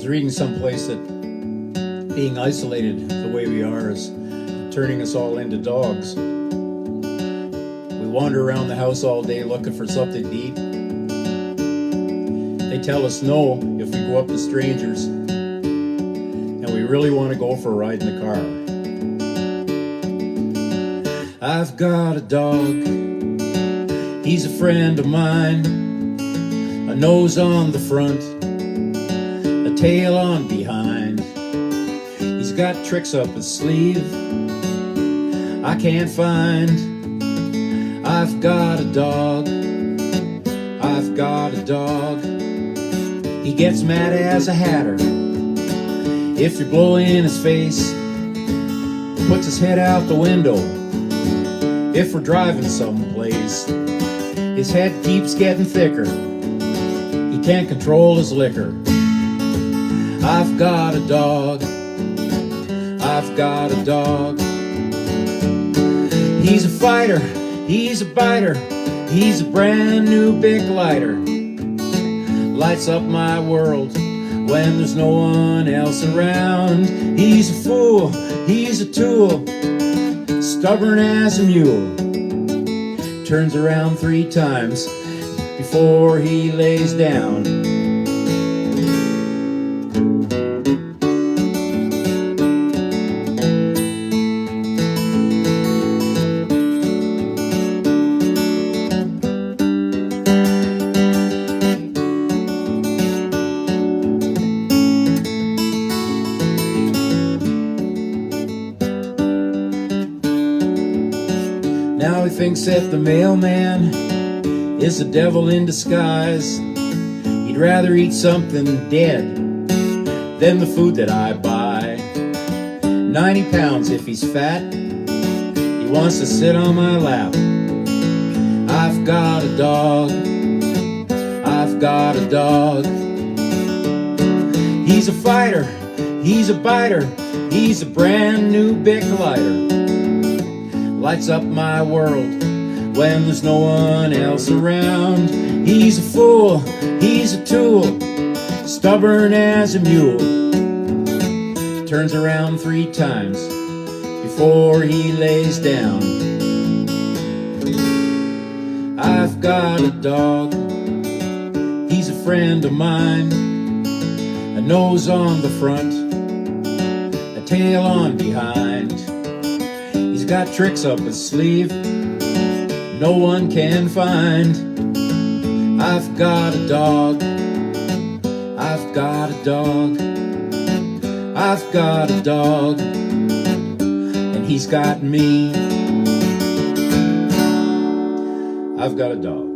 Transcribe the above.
was reading someplace that being isolated the way we are is turning us all into dogs. We wander around the house all day looking for something to eat. They tell us no if we go up to strangers, and we really want to go for a ride in the car. I've got a dog, he's a friend of mine, a nose on the front, a tail on behind. He's got tricks up his sleeve I can't find. I've got a dog, I've got a dog. He gets mad as a hatter if you blow in his face, puts his head out the window if we're driving someplace. His head keeps getting thicker, he can't control his liquor. I've got a dog, I've got a dog. He's a fighter, he's a biter, he's a brand new big lighter. Lights up my world when there's no one else around. He's a fool, he's a tool, stubborn as a mule. Turns around 3 times before he lays down. Now he thinks that the mailman is the devil in disguise. He'd rather eat something dead than the food that I buy. 90 pounds if he's fat, he wants to sit on my lap. I've got a dog, I've got a dog. He's a fighter, he's a biter, he's a brand new big lighter. Lights up my world when there's no one else around. He's a fool, he's a tool, stubborn as a mule. Turns around 3 times before he lays down. I've got a dog, he's a friend of mine, a nose on the front, a tail on behind. He's got tricks up his sleeve no one can find. I've got a dog, I've got a dog, I've got a dog, and he's got me. I've got a dog.